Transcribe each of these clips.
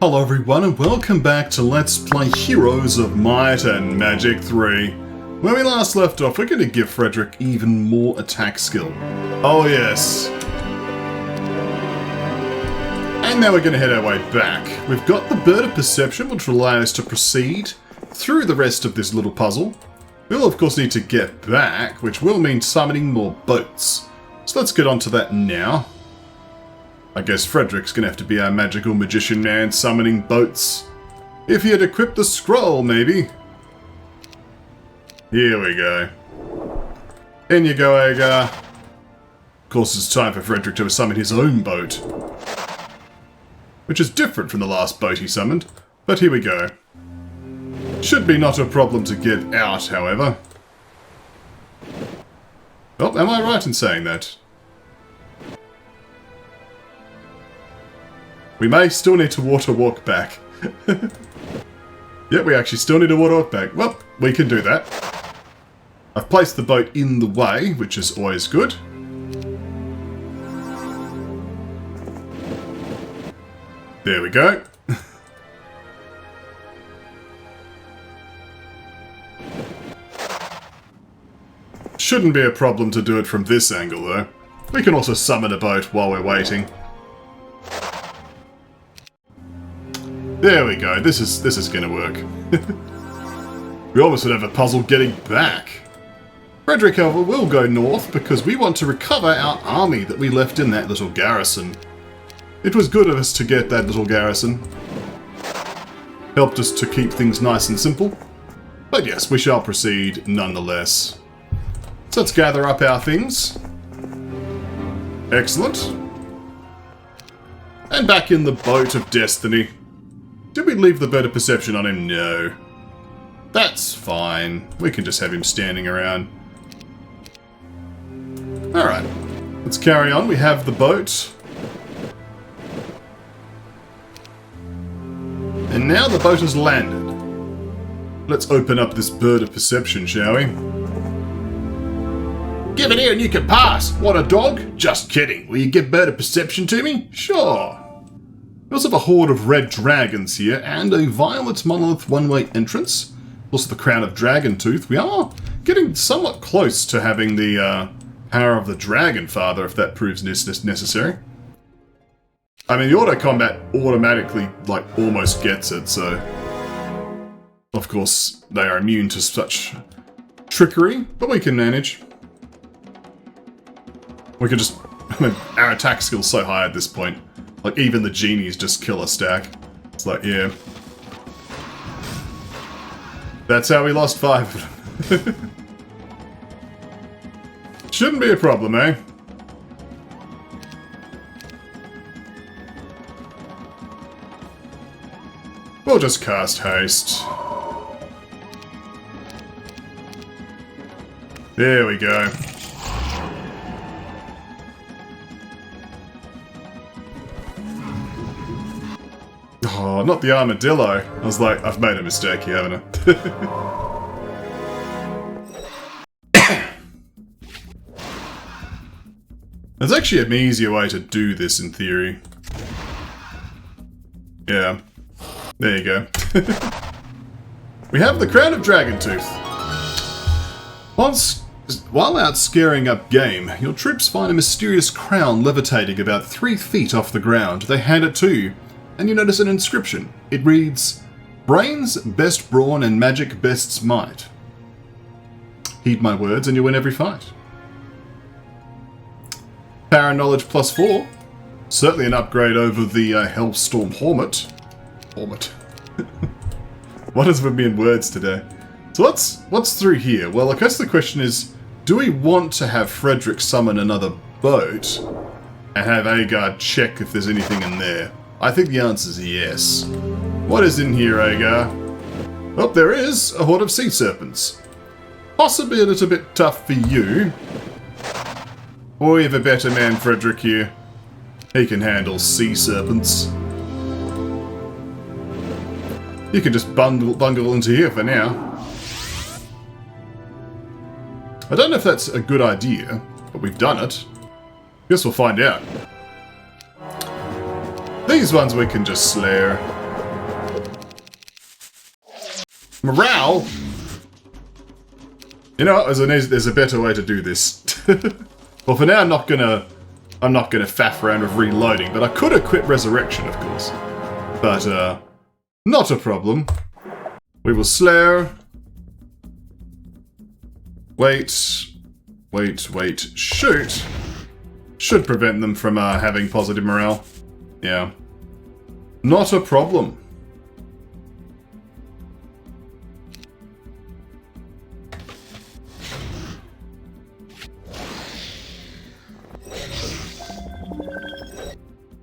Hello everyone and welcome back to Let's Play Heroes of Might and Magic 3. When we last left off, we're going to give Frederick even more attack skill. Oh yes. And now we're going to head our way back. We've got the Bird of Perception, which will allow us to proceed through the rest of this little puzzle. We'll of course need to get back, which will mean summoning more boats. So let's get on to that now. I guess Frederick's gonna have to be our magical magician man summoning boats. If he had equipped the scroll, maybe. Here we go. In you go, Agar. Of course, it's time for Frederick to summon his own boat. Which is different from the last boat he summoned, but here we go. Should be not a problem to get out, however. Oh, am I right in saying that? We may still need to water walk back. Yep, we actually still need to water walk back. Well, we can do that. I've placed the boat in the way, which is always good. There we go. Shouldn't be a problem to do it from this angle, though. We can also summon a boat while we're waiting. There we go, this is gonna work. We almost would have a puzzle getting back. Frederick, however, will go north because we want to recover our army that we left in that little garrison. It was good of us to get that little garrison. Helped us to keep things nice and simple. But yes, we shall proceed nonetheless. So let's gather up our things. Excellent. And back in the boat of destiny. Did we leave the Bird of Perception on him? No. That's fine. We can just have him standing around. Alright. Let's carry on. We have the boat. And now the boat has landed. Let's open up this Bird of Perception, shall we? Give it here and you can pass. What a dog? Just kidding. Will you give Bird of Perception to me? Sure. We also have a horde of red dragons here, and a violet monolith one-way entrance. Also the crown of Dragon Tooth. We are getting somewhat close to having the power of the Dragon Father, if that proves necessary. I mean, the auto-combat automatically, like, almost gets it, so... Of course, they are immune to such trickery, but we can manage. We can just... I mean, our attack skill's so high at this point. Like, even the genies just kill a stack. It's like, yeah. That's how we lost 5. Shouldn't be a problem, eh? We'll just cast haste. There we go. Oh, not the armadillo. I was like, I've made a mistake here, haven't I? There's actually an easier way to do this in theory. Yeah. There you go. We have the Crown of Dragon Tooth. While out scaring up game, your troops find a mysterious crown levitating about 3 feet off the ground. They hand it to you. And you notice an inscription. It reads, Brains best brawn and magic best's might. Heed my words and you win every fight. Power and knowledge +4. Certainly an upgrade over the Hellstorm Hornet. Hornet. What is with me in words today? So what's through here? Well, I guess the question is, do we want to have Frederick summon another boat and have Agar check if there's anything in there? I think the answer is yes. What is in here, Agar? Oh, there is a horde of sea serpents. Possibly a little bit tough for you. Or we have a better man, Frederick, here. He can handle sea serpents. You can just bungle into here for now. I don't know if that's a good idea, but we've done it. Guess we'll find out. These ones we can just slay. Morale? You know what? There's a better way to do this. Well, for now, I'm not gonna faff around with reloading, but I could equip Resurrection, of course. But, not a problem. We will slow. Wait, shoot. Should prevent them from having positive morale. Yeah. Not a problem.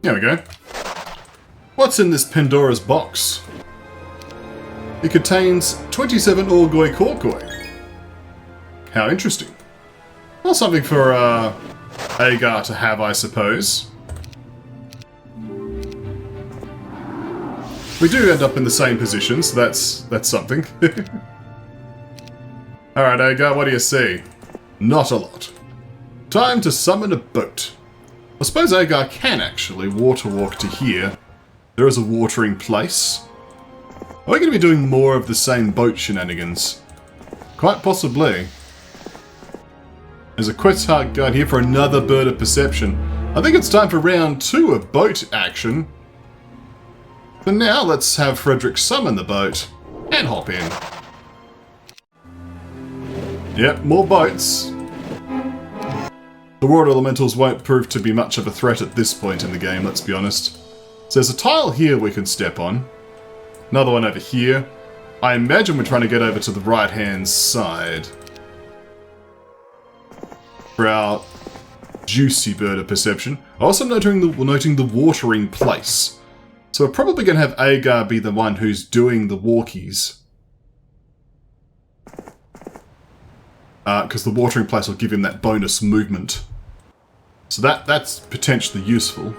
There we go. What's in this Pandora's box? It contains 27 Orgoi Korkoi. How interesting. Well, something for Agar to have, I suppose. We do end up in the same position, so that's something. Alright, Agar, what do you see? Not a lot. Time to summon a boat. I suppose Agar can actually water walk to here. There is a watering place. Are we going to be doing more of the same boat shenanigans? Quite possibly. There's a quest hard guide here for another bird of perception. I think it's time for round 2 of boat action. For now, let's have Frederick summon the boat and hop in. Yep, more boats. The water elementals won't prove to be much of a threat at this point in the game, let's be honest. So there's a tile here we can step on. Another one over here. I imagine we're trying to get over to the right-hand side. For our juicy bird of perception. Also noting the watering place. So we're probably going to have Agar be the one who's doing the walkies. Because the watering place will give him that bonus movement. So that's potentially useful.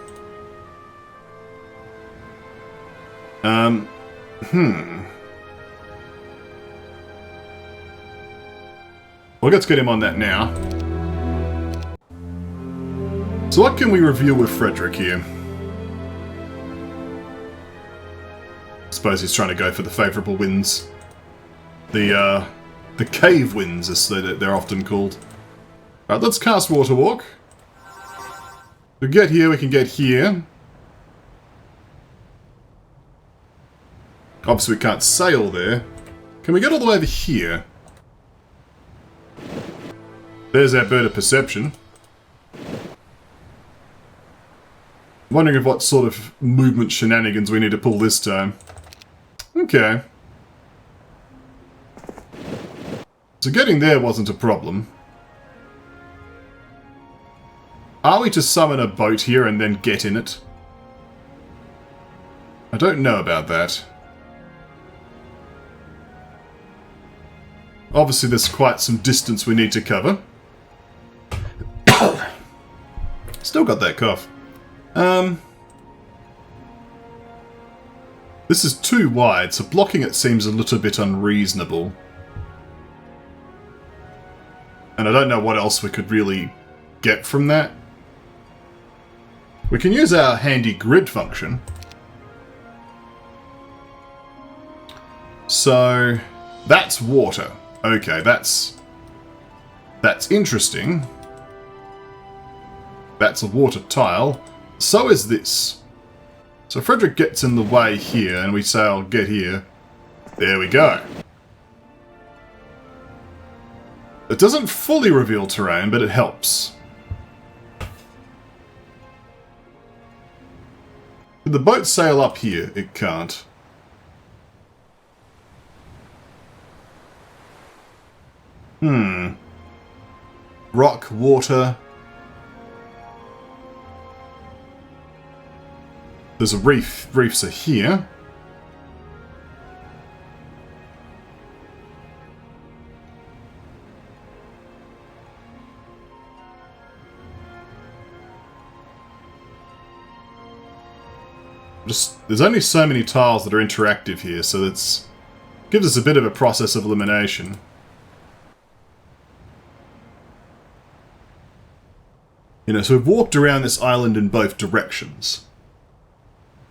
Well, let's get him on that now. So what can we reveal with Frederick here? I suppose he's trying to go for the favourable winds. The cave winds, as they're often called. Alright, let's cast Water Walk. We get here, we can get here. Obviously we can't sail there. Can we get all the way over here? There's our bird of perception. Wondering of what sort of movement shenanigans we need to pull this time. Okay. So getting there wasn't a problem. Are we to summon a boat here and then get in it? I don't know about that. Obviously there's quite some distance we need to cover. Still got that cough. This is too wide, so blocking it seems a little bit unreasonable. And I don't know what else we could really get from that. We can use our handy grid function. So, that's water. Okay, that's interesting. That's a water tile. So is this. So Frederick gets in the way here, and we say, I'll get here. There we go. It doesn't fully reveal terrain, but it helps. Could the boat sail up here? It can't. Rock, water. There's a reef. Reefs are here. There's only so many tiles that are interactive here, so it gives us a bit of a process of elimination. You know, so we've walked around this island in both directions.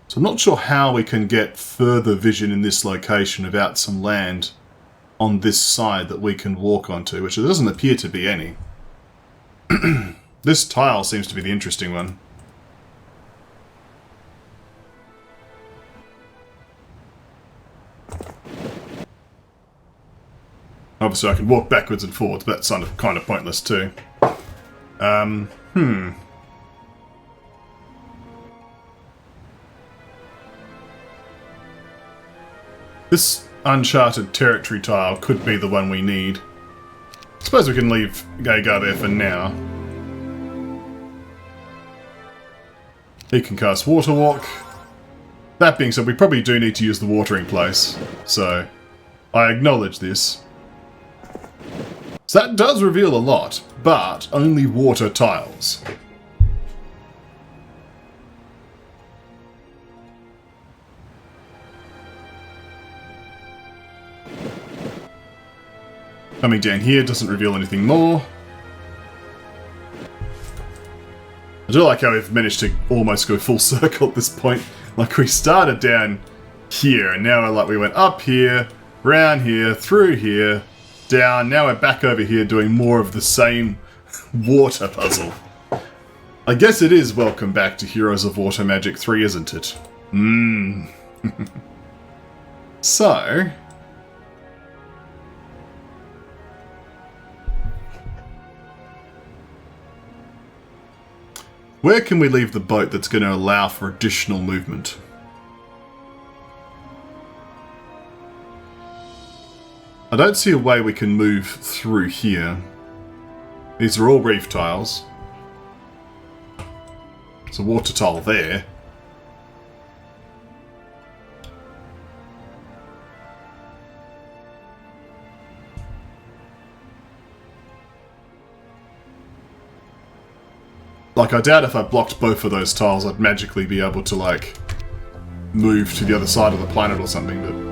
So I'm not sure how we can get further vision in this location without some land. on this side that we can walk onto, which there doesn't appear to be any. This tile seems to be the interesting one. Obviously I can walk backwards and forwards, but that's kind of pointless too. This uncharted territory tile could be the one we need. I suppose we can leave Gagar there for now. He can cast Water Walk. That being said, we probably do need to use the watering place, so I acknowledge this. So that does reveal a lot, but only water tiles. Coming down here doesn't reveal anything more. I do like how we've managed to almost go full circle at this point. Like, we started down here, and now we went up here, round here, through here, down. Now we're back over here doing more of the same water puzzle. I guess it is welcome back to Heroes of Water Magic 3, isn't it? So... where can we leave the boat that's going to allow for additional movement? I don't see a way we can move through here. These are all reef tiles. There's a water tile there. Like, I doubt if I blocked both of those tiles, I'd magically be able to, like, move to the other side of the planet or something, but...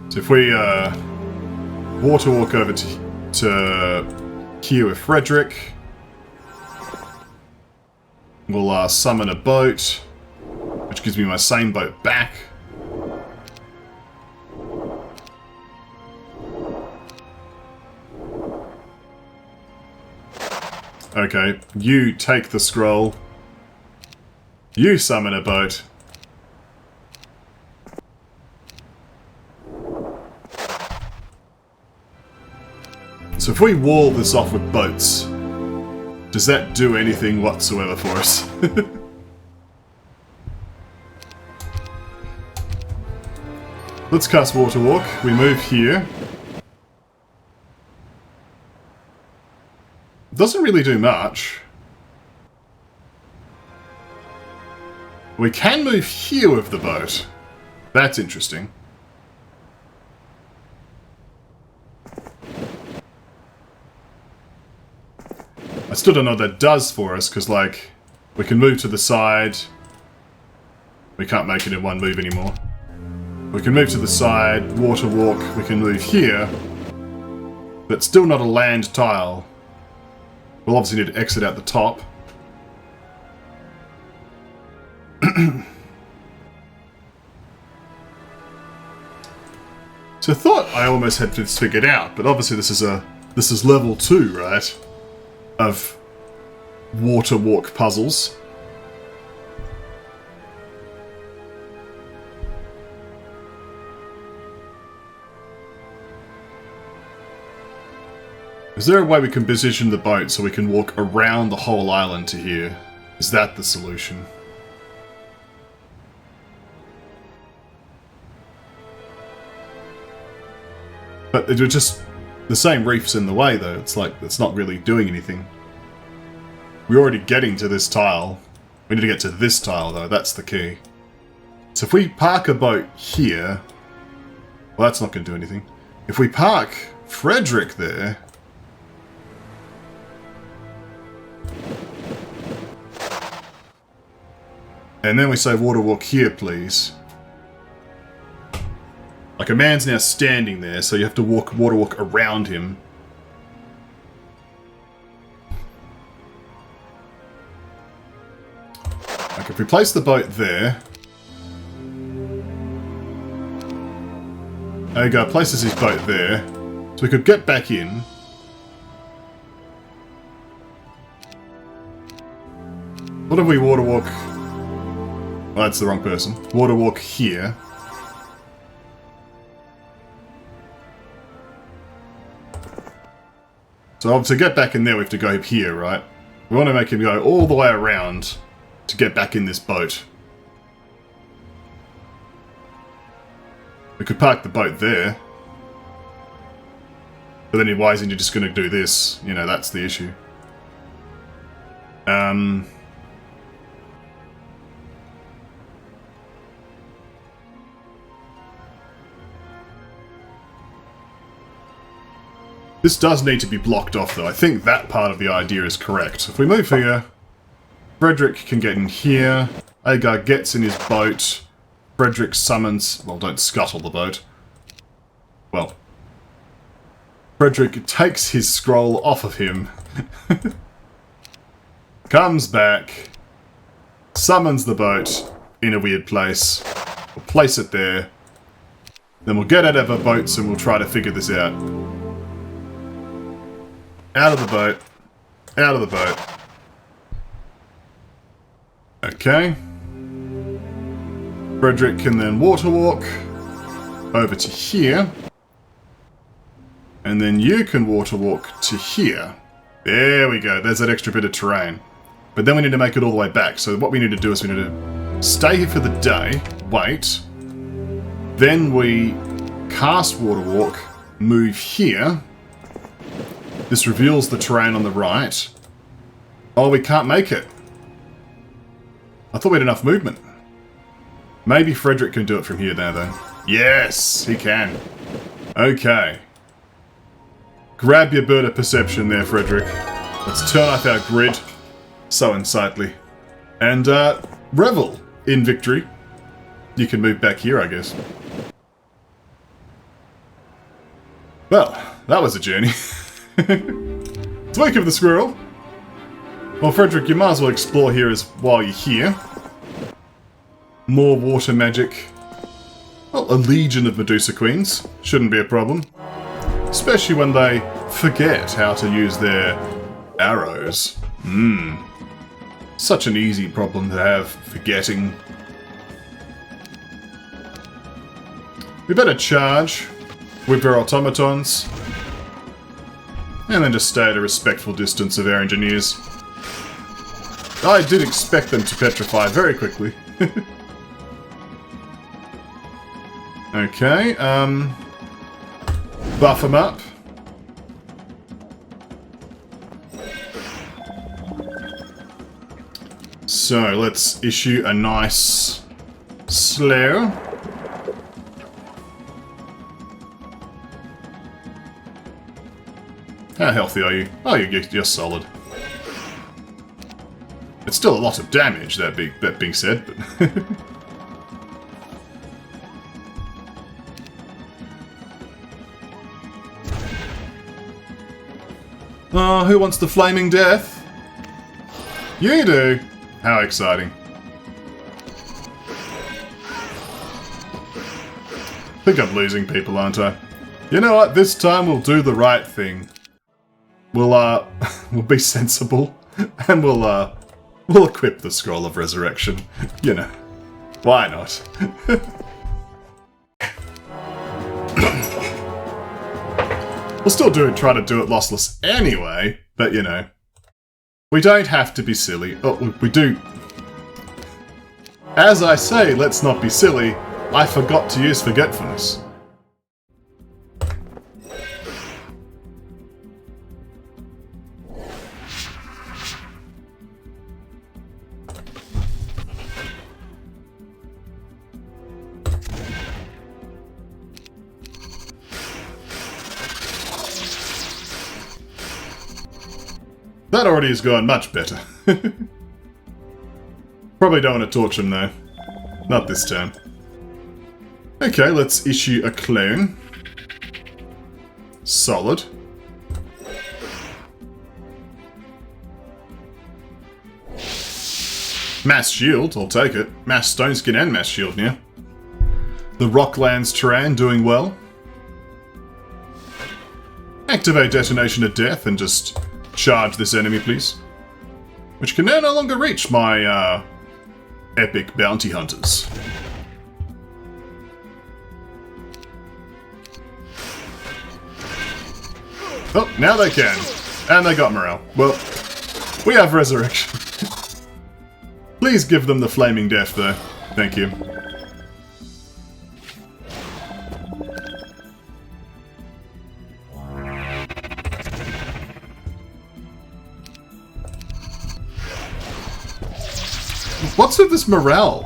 so if we, water walk over to here with Frederick, we'll, summon a boat, which gives me my same boat back. Okay, you take the scroll. You summon a boat. So if we wall this off with boats, does that do anything whatsoever for us? Let's cast Water Walk. We move here. Doesn't really do much. We can move here with the boat. That's interesting. I still don't know what that does for us, because, like, we can move to the side. We can't make it in one move anymore. We can move to the side, water walk, we can move here. But still not a land tile. We'll obviously need to exit out the top. So I thought I almost had this figured out, but obviously this is level 2, right? Of water walk puzzles. Is there a way we can position the boat so we can walk around the whole island to here? Is that the solution? But it was just the same reef's in the way, though. It's like, it's not really doing anything. We're already getting to this tile. We need to get to this tile, though. That's the key. So if we park a boat here... well, that's not going to do anything. If we park Frederick there... and then we say water walk here, please. Like, a man's now standing there, so you have to water walk around him. If we place the boat there... Agar places his boat there, so we could get back in. What if we water walk... Oh, that's the wrong person. Water walk here. So to get back in there, we have to go here, right? We want to make him go all the way around to get back in this boat. We could park the boat there. But then why isn't he just going to do this? You know, that's the issue. This does need to be blocked off, though. I think that part of the idea is correct. If we move here, Frederick can get in here. Agar gets in his boat. Frederick summons... Well, don't scuttle the boat. Well. Frederick takes his scroll off of him. Comes back. Summons the boat in a weird place. We'll place it there. Then we'll get out of our boats and we'll try to figure this out. Out of the boat. Out of the boat. Okay. Frederick can then water walk over to here. And then you can water walk to here. There we go. There's that extra bit of terrain. But then we need to make it all the way back. So what we need to do is we need to stay here for the day. Wait. Then we cast water walk. Move here. This reveals the terrain on the right. Oh, we can't make it. I thought we had enough movement. Maybe Frederick can do it from here now, though. Yes, he can. Okay. Grab your bird of perception there, Frederick. Let's turn off our grid. So unsightly. And, revel in victory. You can move back here, I guess. Well, that was a journey. It's Wake of the Squirrel. Well, Frederick, you might as well explore here as while you're here. More water magic. Well, a legion of Medusa Queens. Shouldn't be a problem. Especially when they forget how to use their arrows. Such an easy problem to have, forgetting. We better charge with our automatons. And then just stay at a respectful distance of our engineers. I did expect them to petrify very quickly. Okay, buff them up. So, let's issue a nice slow. How healthy are you? Oh, you're solid. It's still a lot of damage, that being said, but... Oh, who wants the flaming death? You do! How exciting. I think I'm losing people, aren't I? You know what? This time we'll do the right thing. We'll be sensible, and we'll equip the Scroll of Resurrection. You know, why not? We'll still try to do it lossless anyway, but you know, we don't have to be silly. Oh, we do. As I say, let's not be silly. I forgot to use forgetfulness. That already has gone much better. Probably don't want to torch him though. Not this time. Okay, let's issue a clone. Solid. Mass shield, I'll take it. Mass stone skin and mass shield now. The Rocklands terrain doing well. Activate Detonation of Death and just charge this enemy, please. Which can now no longer reach my epic bounty hunters. Oh, now they can. And they got morale. Well, we have resurrection. Please give them the flaming death, though. Thank you. What's with this morale?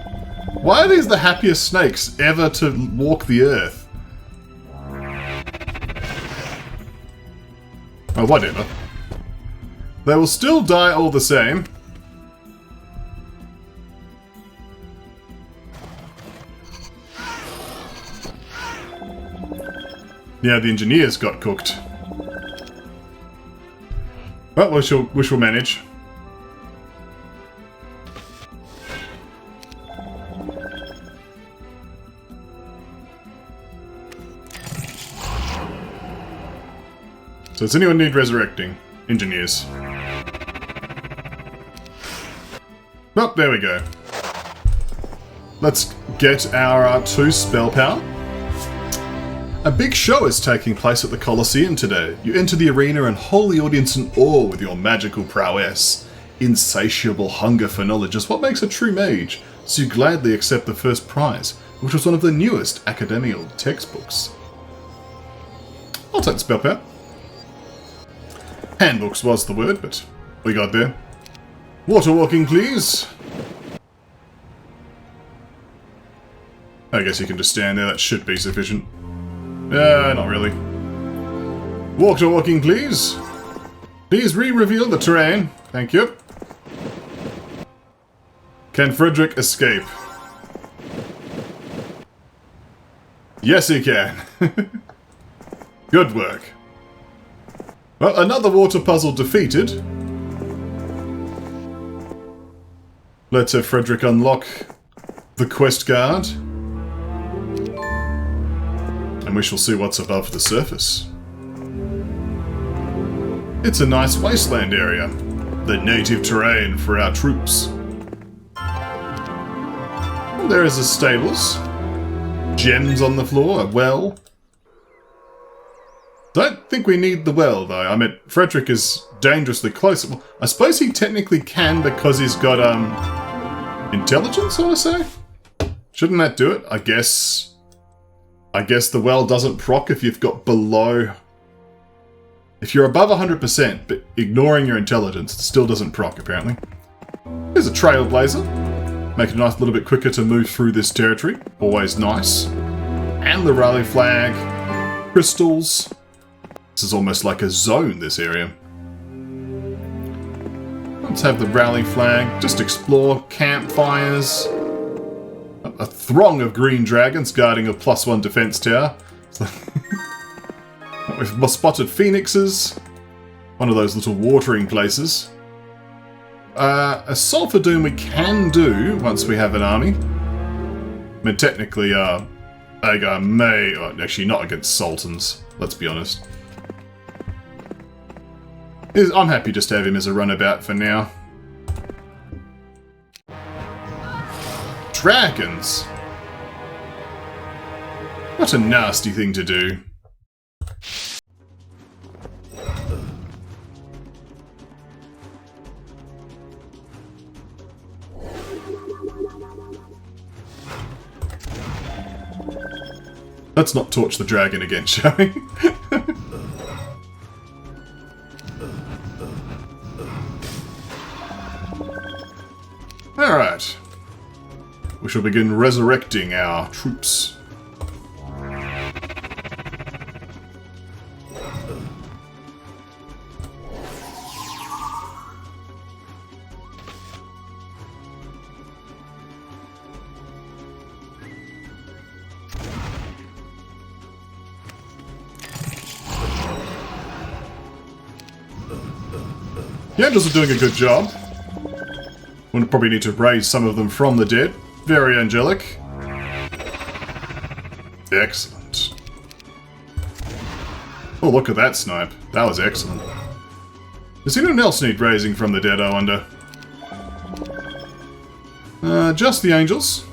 Why are these the happiest snakes ever to walk the earth? Oh, whatever. They will still die all the same. Yeah, the engineers got cooked. Well, we shall manage. So does anyone need resurrecting? Engineers. Oh, there we go. Let's get our 2 spell power. A big show is taking place at the Colosseum today. You enter the arena and hold the audience in awe with your magical prowess. Insatiable hunger for knowledge is what makes a true mage, so you gladly accept the first prize, which was one of the newest academical textbooks. I'll take the spell power. Handbooks was the word, but we got there. Water walking, please. I guess you can just stand there, that should be sufficient. Not really. Water walking, please. Please re-reveal the terrain. Thank you. Can Frederick escape? Yes, he can. Good work. Well, another water puzzle defeated. Let's have Frederick unlock the quest guard. And we shall see what's above the surface. It's a nice wasteland area. The native terrain for our troops. There is a stables. Gems on the floor, a well. Don't think we need the well, though. I mean, Frederick is dangerously close. Well, I suppose he technically can because he's got, intelligence, I want to say? Shouldn't that do it? I guess the well doesn't proc if you've got below... If you're above 100%, but ignoring your intelligence, it still doesn't proc, apparently. There's a trailblazer. Make it a nice little bit quicker to move through this territory. Always nice. And the rally flag. Crystals. This is almost like a zone, this area. Let's have the rally flag. Just explore. Campfires. A throng of green dragons guarding a +1 defense tower. We've spotted phoenixes. One of those little watering places. A sulfur doom we can do once we have an army. I mean, technically, Agar may... actually, not against sultans, let's be honest. I'm happy just to have him as a runabout for now. Dragons! What a nasty thing to do. Let's not torch the dragon again, shall we? Alright. We shall begin resurrecting our troops. The Angels are doing a good job. We'll probably need to raise some of them from the dead. Very angelic. Excellent. Oh, look at that snipe. That was excellent. Does anyone else need raising from the dead, I wonder? Just the angels.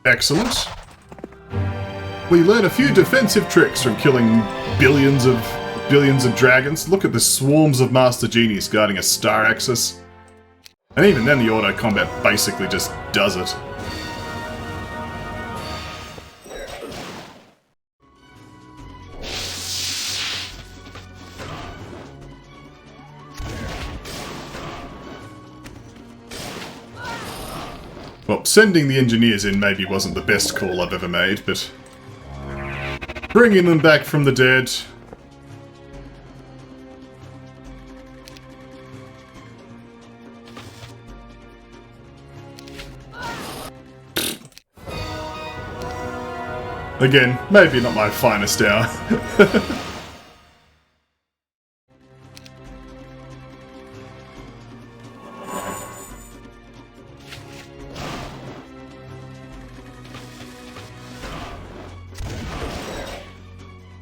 Excellent. We learn a few defensive tricks from killing billions of dragons. Look at the swarms of Master Genies guarding a star axis. And even then the auto combat basically just does it. Well, sending the engineers in maybe wasn't the best call I've ever made, but bringing them back from the dead. Again, maybe not my finest hour.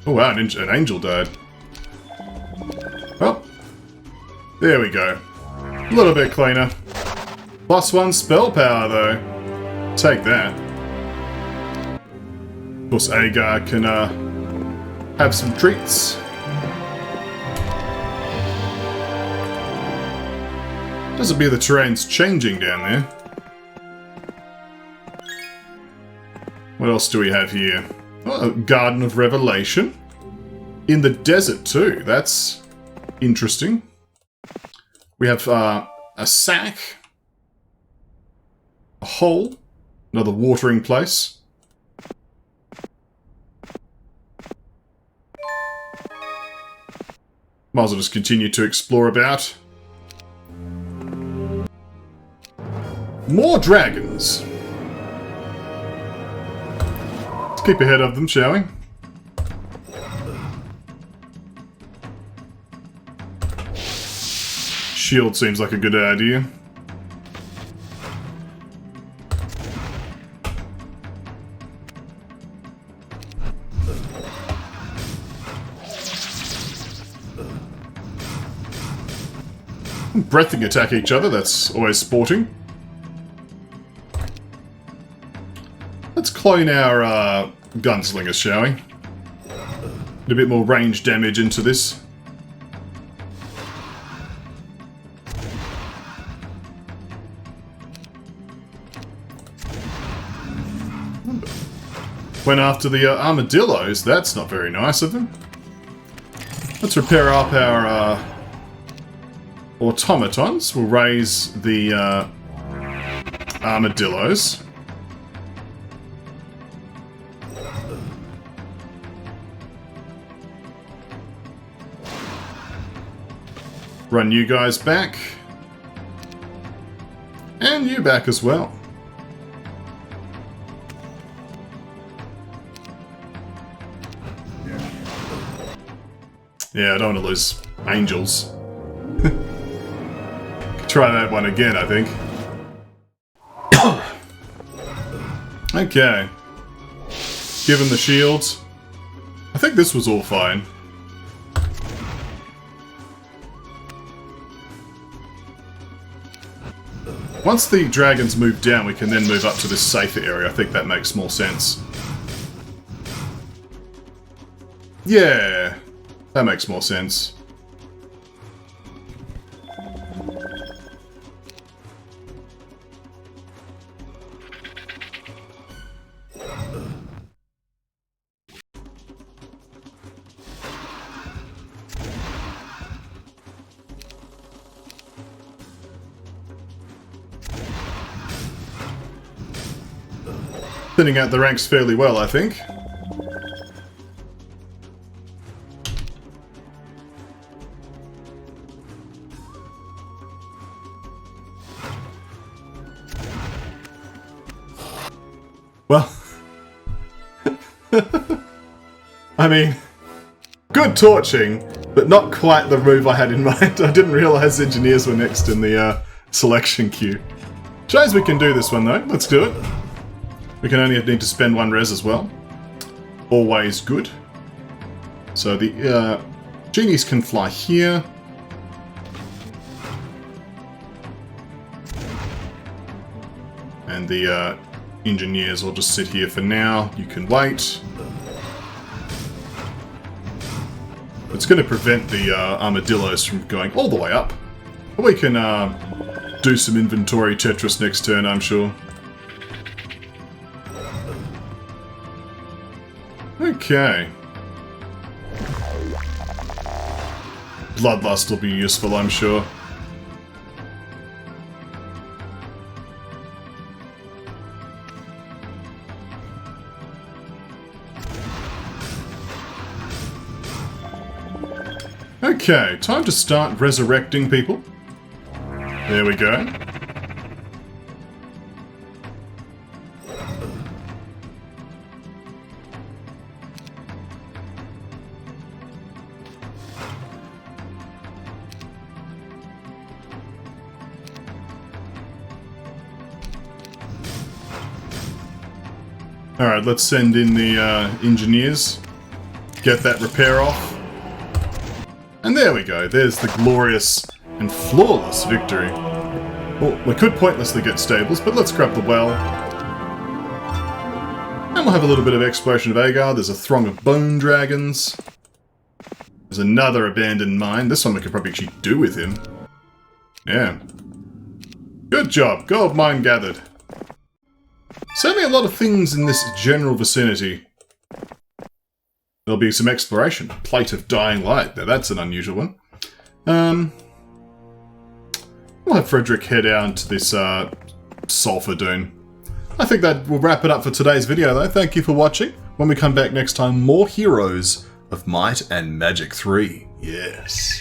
Oh wow, an angel died. Well, there we go. A little bit cleaner. +1 spell power though. Take that. Of course, Agar can have some treats. Doesn't appear the terrain's changing down there. What else do we have here? Oh, Garden of Revelation. In the desert too. That's interesting. We have a sack. A hole. Another watering place. Might as well just continue to explore about. More dragons. Let's keep ahead of them, shall we? Shield seems like a good idea. Breathing attack each other, that's always sporting. Let's clone our gunslingers, shall we? Get a bit more range damage into this. Went after the armadillos, that's not very nice of them. Let's repair up our automatons. We'll raise the armadillos. Run you guys back. And you back as well. Yeah, I don't want to lose angels. Try that one again, I think. Okay. Given the shields. I think this was all fine. Once the dragons move down, we can then move up to this safer area. I think that makes more sense. Yeah, that makes more sense. Thinning out the ranks fairly well, I think. Well, I mean, good torching, But not quite the move I had in mind. I didn't realise engineers were next in the selection queue. Shows we can do this one though. Let's do it. We can only need to spend 1 res as well. Always good. So the genies can fly here. And the engineers will just sit here for now. You can wait. It's going to prevent the armadillos from going all the way up. But we can do some inventory Tetris next turn, I'm sure. Okay. Bloodlust will be useful, I'm sure. Okay, time to start resurrecting people. There we go. Alright, let's send in the engineers. Get that repair off. And there we go, there's the glorious and flawless victory. Well, we could pointlessly get stables, but let's grab the well. And we'll have a little bit of exploration of Agar. There's a throng of bone dragons. There's another abandoned mine. This one we could probably actually do with him. Yeah. Good job, gold mine gathered. Certainly a lot of things in this general vicinity. There'll be some exploration. Plate of Dying Light. Now that's an unusual one. We'll have Frederick head down to this sulfur dune. I think that will wrap it up for today's video though. Thank you for watching. When we come back next time, more Heroes of Might and Magic 3. Yes.